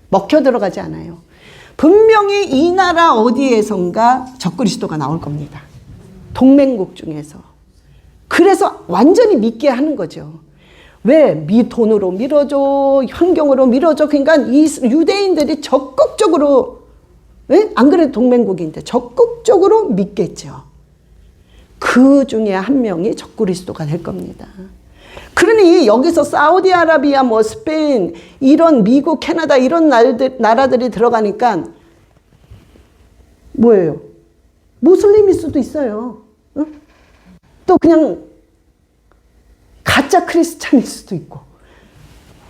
먹혀 들어가지 않아요. 분명히 이 나라 어디에선가 적그리스도가 나올 겁니다. 동맹국 중에서. 그래서 완전히 믿게 하는 거죠. 왜? 돈으로 밀어줘, 환경으로 밀어줘. 그러니까 이 유대인들이 적극적으로, 안 그래도 동맹국인데 적극적으로 믿겠죠. 그 중에 한 명이 적그리스도가 될 겁니다. 그러니 여기서 사우디아라비아, 스페인, 이런 미국, 캐나다 이런 나라들이 들어가니까 뭐예요? 모슬림일 수도 있어요. 응? 또 그냥 가짜 크리스찬일 수도 있고.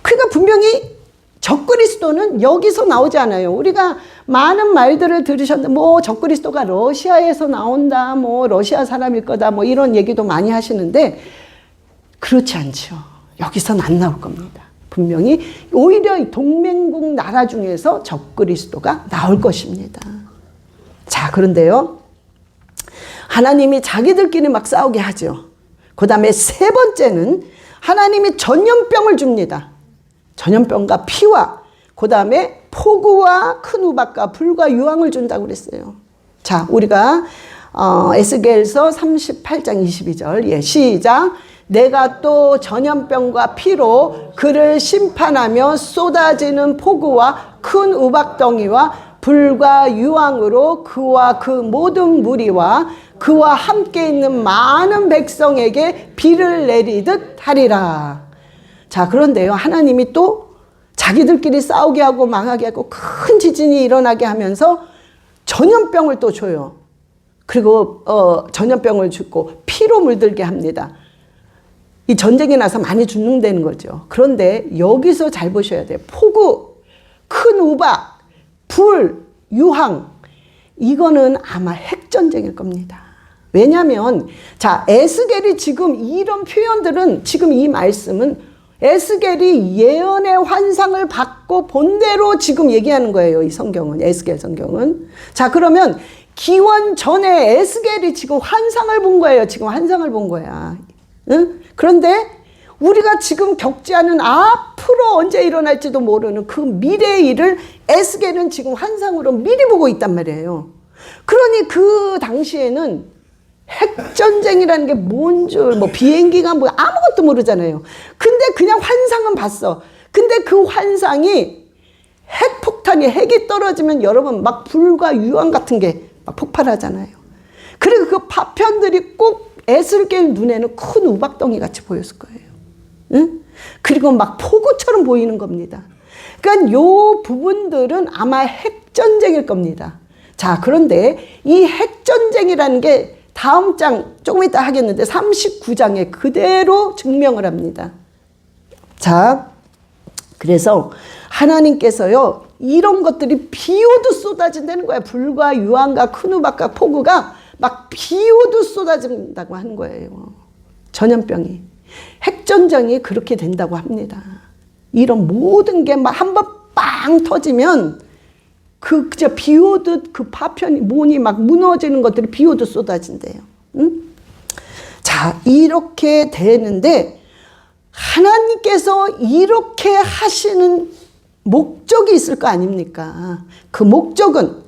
그러니까 분명히 적그리스도는 여기서 나오지 않아요. 우리가 많은 말들을 들으셨는데 적그리스도가 러시아에서 나온다, 러시아 사람일 거다, 이런 얘기도 많이 하시는데 그렇지 않죠. 여기서는 안 나올 겁니다. 분명히 오히려 동맹국 나라 중에서 적그리스도가 나올 것입니다. 자, 그런데요. 하나님이 자기들끼리 막 싸우게 하죠. 그 다음에 세 번째는 하나님이 전염병을 줍니다. 전염병과 피와 그 다음에 폭우와 큰 우박과 불과 유황을 준다고 그랬어요. 자, 우리가 에스겔서 38장 22절 시작. 내가 또 전염병과 피로 그를 심판하며 쏟아지는 폭우와 큰 우박덩이와 불과 유황으로 그와 그 모든 무리와 그와 함께 있는 많은 백성에게 비를 내리듯 하리라. 자, 그런데요. 하나님이 또 자기들끼리 싸우게 하고 망하게 하고 큰 지진이 일어나게 하면서 전염병을 또 줘요. 그리고 전염병을 주고 피로 물들게 합니다. 이 전쟁이 나서 많이 죽는다는 거죠. 그런데 여기서 잘 보셔야 돼요. 폭우, 큰 우박, 불, 유황. 이거는 아마 핵전쟁일 겁니다. 왜냐하면 자, 에스겔이 지금 이런 표현들은 지금 이 말씀은 에스겔이 예언의 환상을 받고 본 대로 지금 얘기하는 거예요. 이 성경은, 에스겔 성경은. 자, 그러면 기원 전에 에스겔이 지금 환상을 본 거예요. 지금 환상을 본 거야. 응? 그런데 우리가 지금 겪지 않은 앞으로 언제 일어날지도 모르는 그 미래의 일을 에스겔은 지금 환상으로 미리 보고 있단 말이에요. 그러니 그 당시에는 핵전쟁이라는 게 뭔 줄, 비행기가 아무것도 모르잖아요. 근데 그냥 환상은 봤어. 근데 그 환상이 핵폭탄이 핵이 떨어지면 여러분 막 불과 유황 같은 게 막 폭발하잖아요. 그리고 그 파편들이 꼭 에스겔 눈에는 큰 우박덩이 같이 보였을 거예요. 응? 그리고 막 폭우처럼 보이는 겁니다. 그러니까 요 부분들은 아마 핵전쟁일 겁니다. 자, 그런데 이 핵전쟁이라는 게 다음 장 조금 이따 하겠는데 39장에 그대로 증명을 합니다. 자, 그래서 하나님께서요 이런 것들이 비오듯 쏟아진다는 거예요. 불과 유황과 큰 우박과 폭우가 막 비오듯 쏟아진다고 하는 거예요. 전염병이. 핵전쟁이 그렇게 된다고 합니다. 이런 모든 게 막 한번 빵 터지면 그저 비오듯 그 파편이 문이 막 무너지는 것들이 비오듯 쏟아진대요. 응? 자, 이렇게 되는데 하나님께서 이렇게 하시는 목적이 있을 거 아닙니까? 그 목적은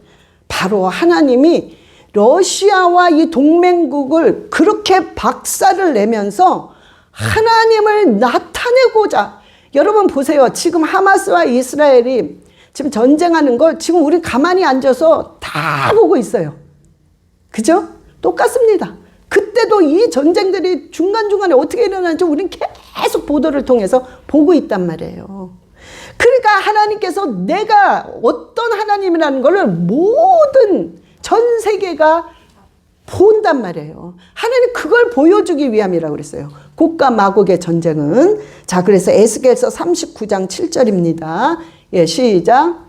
바로 하나님이 러시아와 이 동맹국을 그렇게 박살을 내면서 하나님을 나타내고자, 여러분 보세요. 지금 하마스와 이스라엘이 지금 전쟁하는 걸 지금 우리 가만히 앉아서 다 보고 있어요. 그죠? 똑같습니다. 그때도 이 전쟁들이 중간중간에 어떻게 일어나는지 우리는 계속 보도를 통해서 보고 있단 말이에요. 그러니까 하나님께서 내가 어떤 하나님이라는 걸 모든 전 세계가 본단 말이에요. 하나님 그걸 보여주기 위함이라고 그랬어요. 곡과 마곡의 전쟁은. 자, 그래서 에스겔서 39장 7절입니다. 예, 시작.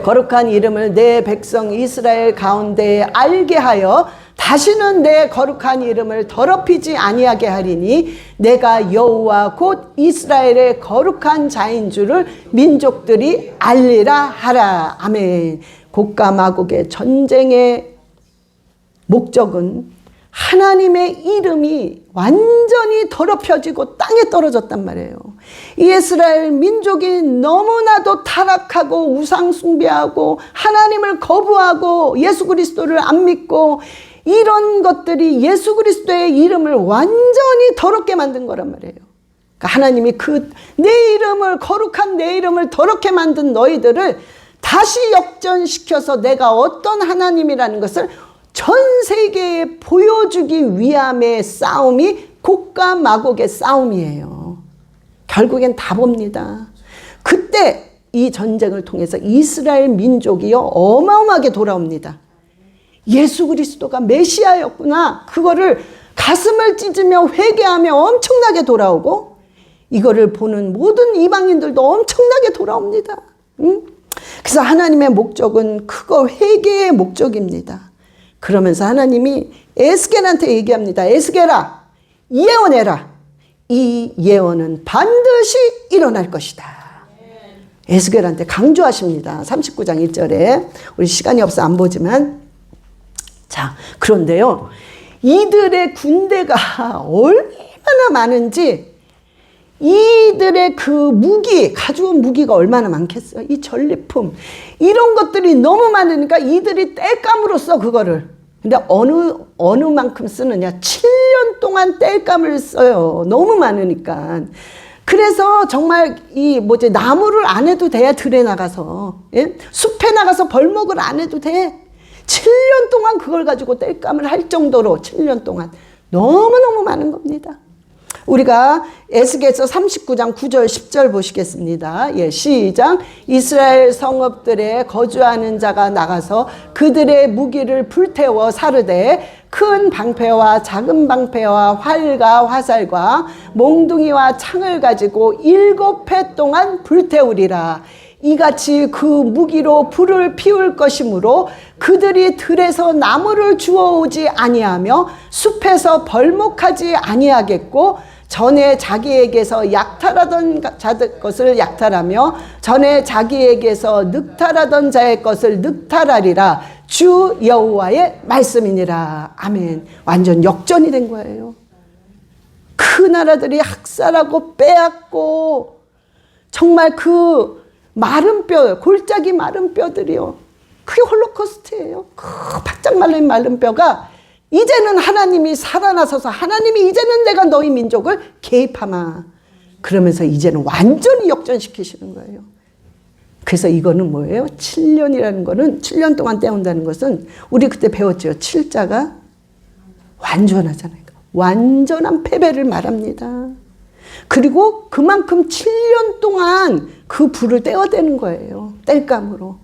거룩한 이름을 내 백성 이스라엘 가운데에 알게 하여 다시는 내 거룩한 이름을 더럽히지 아니하게 하리니 내가 여호와 곧 이스라엘의 거룩한 자인 줄을 민족들이 알리라 하라. 아멘. 곡과 마곡의 전쟁의 목적은 하나님의 이름이 완전히 더럽혀지고 땅에 떨어졌단 말이에요. 이스라엘 민족이 너무나도 타락하고 우상 숭배하고 하나님을 거부하고 예수 그리스도를 안 믿고 이런 것들이 예수 그리스도의 이름을 완전히 더럽게 만든 거란 말이에요. 그러니까 하나님이 내 이름을, 거룩한 내 이름을 더럽게 만든 너희들을 다시 역전시켜서 내가 어떤 하나님이라는 것을 전 세계에 보여주기 위함의 싸움이 곡과 마곡의 싸움이에요. 결국엔 다 봅니다. 그때 이 전쟁을 통해서 이스라엘 민족이요 어마어마하게 돌아옵니다. 예수 그리스도가 메시아였구나. 그거를 가슴을 찢으며 회개하며 엄청나게 돌아오고, 이거를 보는 모든 이방인들도 엄청나게 돌아옵니다. 그래서 하나님의 목적은 크고 회개의 목적입니다. 그러면서 하나님이 에스겔한테 얘기합니다. 에스겔아, 예언해라. 이 예언은 반드시 일어날 것이다. 에스겔한테 강조하십니다. 39장 1절에. 우리 시간이 없어 안 보지만. 자, 그런데요, 이들의 군대가 얼마나 많은지, 이들의 그 무기, 가져온 무기가 얼마나 많겠어요. 이 전리품, 이런 것들이 너무 많으니까 이들이 땔감으로 써, 그거를. 근데 어느 만큼 쓰느냐? 7년 동안 땔감을 써요. 너무 많으니까. 그래서 정말 나무를 안 해도 돼. 들에 나가서. 예? 숲에 나가서 벌목을 안 해도 돼. 7년 동안 그걸 가지고 땔감을 할 정도로 7년 동안 너무너무 많은 겁니다. 우리가 에스겔서 39장 9절 10절 보시겠습니다. 예, 시작. 이스라엘 성읍들에 거주하는 자가 나가서 그들의 무기를 불태워 사르되 큰 방패와 작은 방패와 활과 화살과 몽둥이와 창을 가지고 7해 동안 불태우리라. 이같이 그 무기로 불을 피울 것이므로 그들이 들에서 나무를 주워오지 아니하며 숲에서 벌목하지 아니하겠고, 전에 자기에게서 약탈하던 자의 것을 약탈하며 전에 자기에게서 늑탈하던 자의 것을 늑탈하리라. 주 여호와의 말씀이니라. 아멘. 완전 역전이 된 거예요. 그 나라들이 학살하고 빼앗고, 정말 그 마른 뼈, 골짜기 마른 뼈들이요, 그게 홀로코스트예요. 그 바짝 말린 마른 뼈가 이제는 하나님이 살아나서서 하나님이 이제는 내가 너희 민족을 개입하마. 그러면서 이제는 완전히 역전시키시는 거예요. 그래서 이거는 뭐예요? 7년이라는 거는, 7년 동안 떼운다는 것은 우리 그때 배웠죠. 7자가 완전하잖아요. 완전한 패배를 말합니다. 그리고 그만큼 7년 동안 그 불을 떼어대는 거예요. 땔감으로.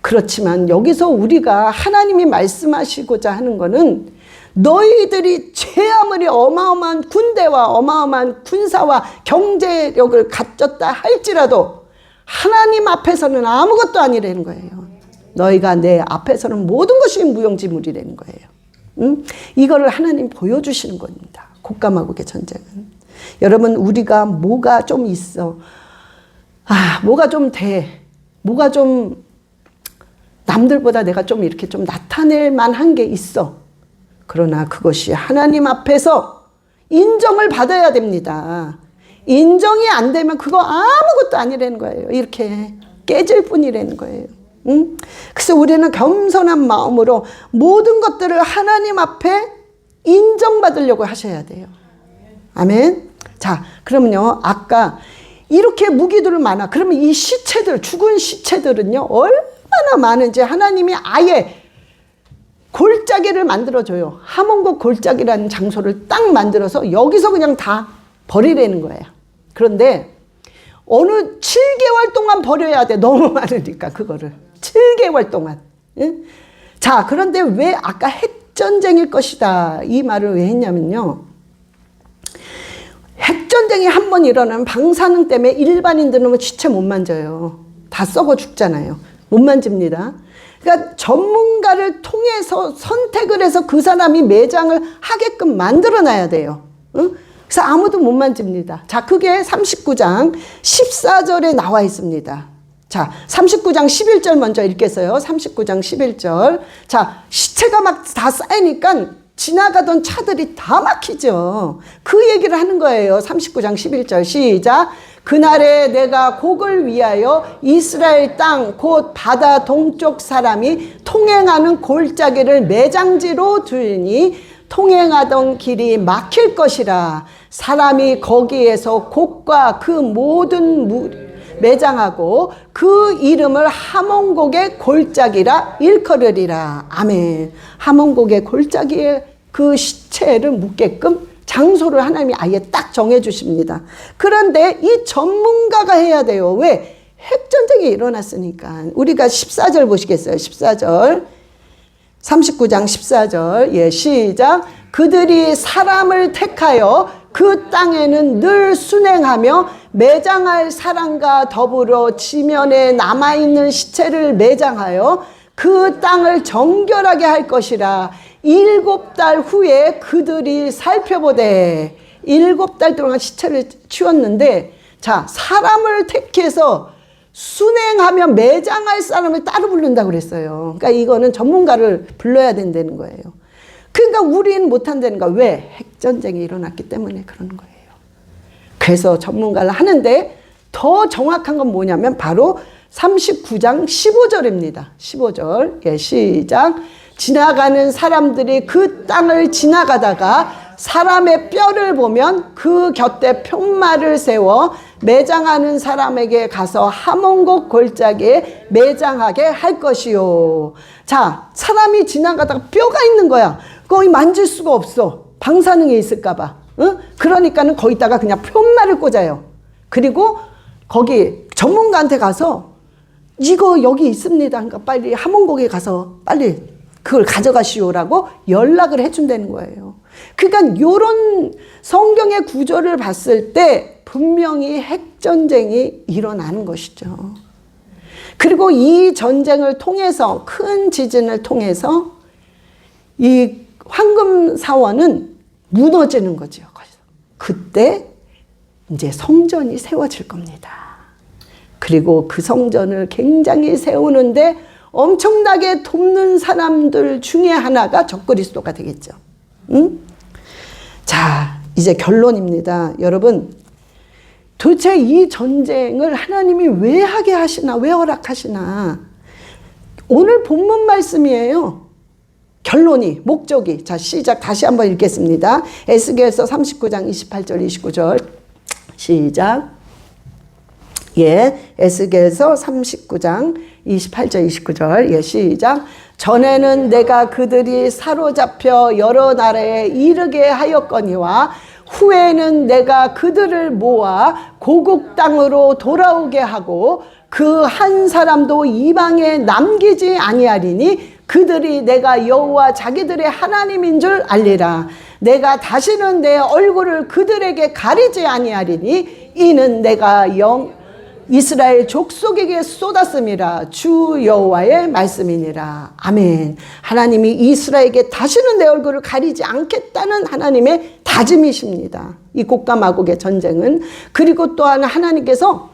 그렇지만 여기서 우리가 하나님이 말씀하시고자 하는 거는, 너희들이 제 아무리 어마어마한 군대와 어마어마한 군사와 경제력을 갖췄다 할지라도 하나님 앞에서는 아무것도 아니라는 거예요. 너희가 내 앞에서는 모든 것이 무용지물이라는 거예요. 이거를 하나님 보여주시는 겁니다. 곡과 마곡의 전쟁은. 여러분, 우리가 뭐가 좀 있어, 뭐가 좀 돼, 뭐가 좀 남들보다 내가 좀 이렇게 좀 나타낼 만한 게 있어. 그러나 그것이 하나님 앞에서 인정을 받아야 됩니다. 인정이 안 되면 그거 아무것도 아니라는 거예요. 이렇게 깨질 뿐이라는 거예요. 그래서 우리는 겸손한 마음으로 모든 것들을 하나님 앞에 인정받으려고 하셔야 돼요. 아멘. 자, 그러면요, 아까 이렇게 무기들 많아. 그러면 이 시체들, 죽은 시체들은요, 얼마나 많은지 하나님이 아예 골짜기를 만들어줘요. 하몬국 골짜기라는 장소를 딱 만들어서 여기서 그냥 다 버리라는 거예요. 그런데 어느 7개월 동안 버려야 돼. 너무 많으니까 그거를. 7개월 동안. 응? 자, 그런데 왜 아까 핵전쟁일 것이다 이 말을 왜 했냐면요. 핵전쟁이 한 번 일어나면 방사능 때문에 일반인들은 시체 못 만져요. 다 썩어 죽잖아요. 못 만집니다. 그러니까 전문가를 통해서 선택을 해서 그 사람이 매장을 하게끔 만들어 놔야 돼요. 응? 그래서 아무도 못 만집니다. 자, 그게 39장 14절에 나와 있습니다. 자, 39장 11절 먼저 읽겠어요. 39장 11절. 자, 시체가 막 다 쌓이니까 지나가던 차들이 다 막히죠. 그 얘기를 하는 거예요. 39장 11절 시작. 그날에 내가 곡을 위하여 이스라엘 땅 곧 바다 동쪽 사람이 통행하는 골짜기를 매장지로 두니 통행하던 길이 막힐 것이라. 사람이 거기에서 곡과 그 모든 매장하고 그 이름을 하몬곡의 골짜기라 일컬으리라. 아멘. 하몬곡의 골짜기에 그 시체를 묻게끔 장소를 하나님이 아예 딱 정해 주십니다. 그런데 이 전문가가 해야 돼요. 왜? 핵전쟁이 일어났으니까. 우리가 14절 보시겠어요? 14절. 39장 14절. 예, 시작. 그들이 사람을 택하여 그 땅에는 늘 순행하며 매장할 사람과 더불어 지면에 남아있는 시체를 매장하여 그 땅을 정결하게 할 것이라. 7달 후에 그들이 살펴보되. 7달 동안 시체를 치웠는데, 자, 사람을 택해서 순행하며 매장할 사람을 따로 부른다고 그랬어요. 그러니까 이거는 전문가를 불러야 된다는 거예요. 그러니까 우리는 못한다는 거야. 왜? 핵전쟁이 일어났기 때문에 그러는 거예요. 그래서 전문가를 하는데 더 정확한 건 뭐냐면 바로 39장 15절입니다. 15절. 예, 시작. 지나가는 사람들이 그 땅을 지나가다가 사람의 뼈를 보면 그 곁에 표말을 세워 매장하는 사람에게 가서 하몬곡 골짜기에 매장하게 할 것이요. 자, 사람이 지나가다가 뼈가 있는 거야. 거기 만질 수가 없어. 방사능에 있을까봐. 응? 그러니까는 거기다가 그냥 표말을 꽂아요. 그리고 거기 전문가한테 가서 이거 여기 있습니다. 그러니까 빨리 하몬곡에 가서 빨리 그걸 가져가시오라고 연락을 해준다는 거예요. 그러니까 이런 성경의 구조를 봤을 때 분명히 핵전쟁이 일어나는 것이죠. 그리고 이 전쟁을 통해서, 큰 지진을 통해서 이 황금사원은 무너지는 거죠. 그때 이제 성전이 세워질 겁니다. 그리고 그 성전을 굉장히 세우는데 엄청나게 돕는 사람들 중에 하나가 적그리스도가 되겠죠. 응? 자, 이제 결론입니다. 여러분, 도대체 이 전쟁을 하나님이 왜 하게 하시나, 왜 허락하시나? 오늘 본문 말씀이에요. 결론이, 목적이. 자, 시작. 다시 한번 읽겠습니다. 에스겔서 39장 28절 29절 시작. 예, 에스겔서 39장 28절 29절 예, 시작. 전에는 내가 그들이 사로잡혀 여러 나라에 이르게 하였거니와 후에는 내가 그들을 모아 고국 땅으로 돌아오게 하고 그 한 사람도 이방에 남기지 아니하리니 그들이 내가 여호와 자기들의 하나님인 줄 알리라. 내가 다시는 내 얼굴을 그들에게 가리지 아니하리니 이는 내가 이스라엘 족속에게 쏟았음이라. 주 여호와의 말씀이니라. 아멘. 하나님이 이스라엘에게 다시는 내 얼굴을 가리지 않겠다는 하나님의 다짐이십니다. 이 곡과 마곡의 전쟁은. 그리고 또한 하나님께서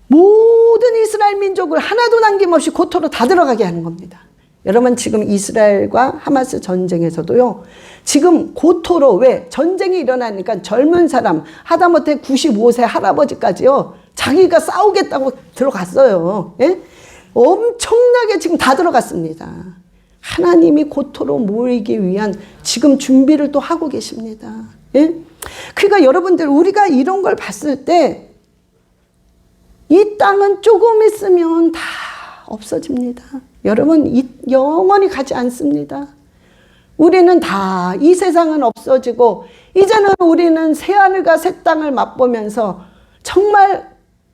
모든 이스라엘 민족을 하나도 남김없이 고토로 다 들어가게 하는 겁니다. 여러분, 지금 이스라엘과 하마스 전쟁에서도요, 지금 고토로, 왜? 전쟁이 일어나니까 젊은 사람, 하다못해 95세 할아버지까지요, 자기가 싸우겠다고 들어갔어요. 예? 엄청나게 지금 다 들어갔습니다. 하나님이 고토로 모이기 위한 지금 준비를 또 하고 계십니다. 예? 그러니까 여러분들 우리가 이런 걸 봤을 때 이 땅은 조금 있으면 다 없어집니다. 여러분 영원히 가지 않습니다. 우리는 다 이 세상은 없어지고 이제는 우리는 새하늘과 새 땅을 맛보면서 정말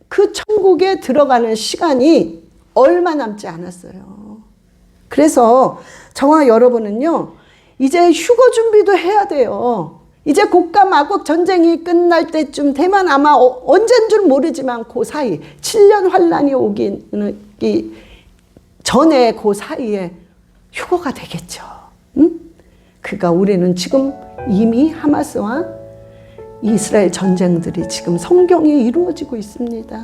그 천국에 들어가는 시간이 얼마 남지 않았어요. 그래서 저와 여러분은요 이제 휴거 준비도 해야 돼요. 이제 곡과 마곡 전쟁이 끝날 때쯤 되면 아마 언제인 줄 모르지만 그 사이 7년 환란이 오기 전에 그 사이에 휴거가 되겠죠. 응? 그러니까 우리는 지금 이미 하마스와 이스라엘 전쟁들이 지금 성경에 이루어지고 있습니다.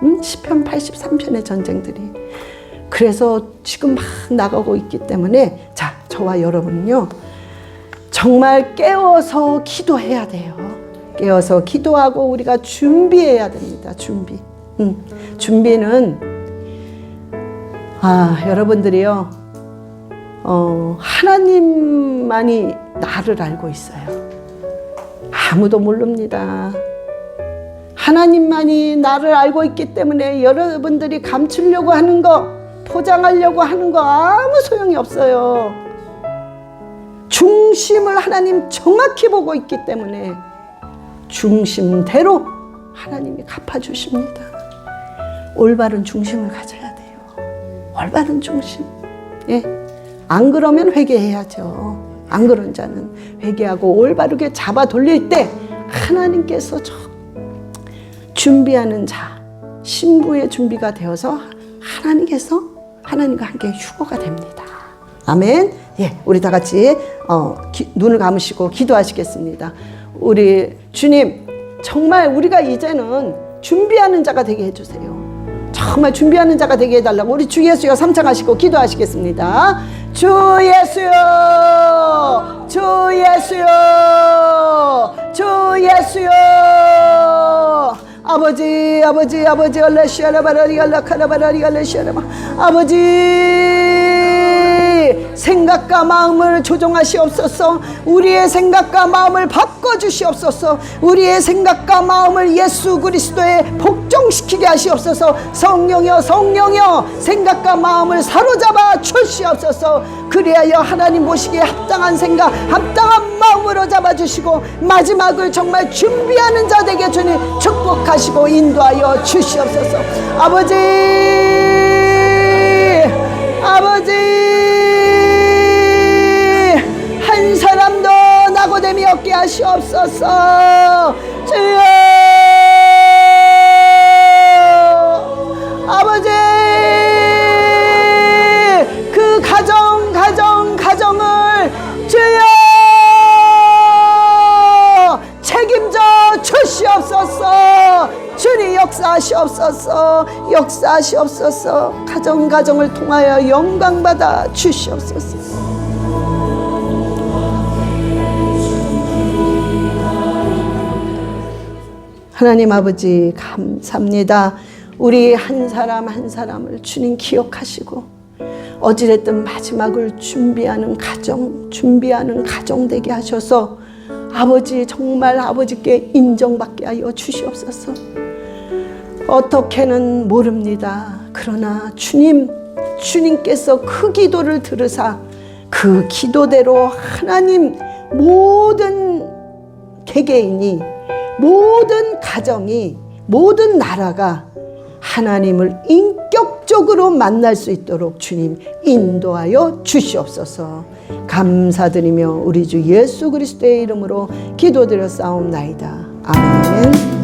응? 시편 83편의 전쟁들이. 그래서 지금 막 나가고 있기 때문에 자, 저와 여러분은요 정말 깨어서 기도해야 돼요. 깨어서 기도하고 우리가 준비해야 됩니다. 준비. 준비는 여러분들이요 하나님만이 나를 알고 있어요. 아무도 모릅니다. 하나님만이 나를 알고 있기 때문에 여러분들이 감추려고 하는 거, 포장하려고 하는 거 아무 소용이 없어요. 중심을 하나님 정확히 보고 있기 때문에 중심대로 하나님이 갚아주십니다. 올바른 중심을 가져야 돼요. 올바른 중심. 예. 안 그러면 회개해야죠. 안 그런 자는 회개하고 올바르게 잡아 돌릴 때 하나님께서 준비하는 자, 신부의 준비가 되어서 하나님과 함께 휴거가 됩니다. 아멘. 예, 우리 다 같이 눈을 감으시고 기도하시겠습니다. 우리 주님, 정말 우리가 이제는 준비하는 자가 되게 해주세요. 정말 준비하는 자가 되게 해달라고 우리 주 예수여 삼창하시고 기도하시겠습니다. 주 예수여, 주 예수여, 주 예수여. 아버지 얼레시아라바라리 알라카라바라리 알레시아라바. 아버지 생각과 마음을 조정하시옵소서. 우리의 생각과 마음을 바꿔주시옵소서. 우리의 생각과 마음을 예수 그리스도에 복종시키게 하시옵소서. 성령여 생각과 마음을 사로잡아 주시옵소서. 그리하여 하나님 보시기에 합당한 생각, 합당한 마음으로 잡아주시고 마지막을 정말 준비하는 자 되게 주님 축복하시고 인도하여 주시옵소서. 아버지 한 사람도 낙오됨이 없게 하시옵소서. 주여 아버지 그 가정을 주여 책임져 주시옵소서. 주님 역사하시옵소서. 가정을 통하여 영광받아 주시옵소서. 하나님 아버지 감사합니다. 우리 한 사람 한 사람을 주님 기억하시고 어찌됐든 마지막을 준비하는 가정 되게 하셔서 아버지 정말 아버지께 인정받게 하여 주시옵소서. 어떻게는 모릅니다. 그러나 주님께서 그 기도를 들으사 그 기도대로 하나님 모든 개개인이 모든 가정이 모든 나라가 하나님을 인격적으로 만날 수 있도록 주님 인도하여 주시옵소서. 감사드리며 우리 주 예수 그리스도의 이름으로 기도드렸사옵나이다. 아멘.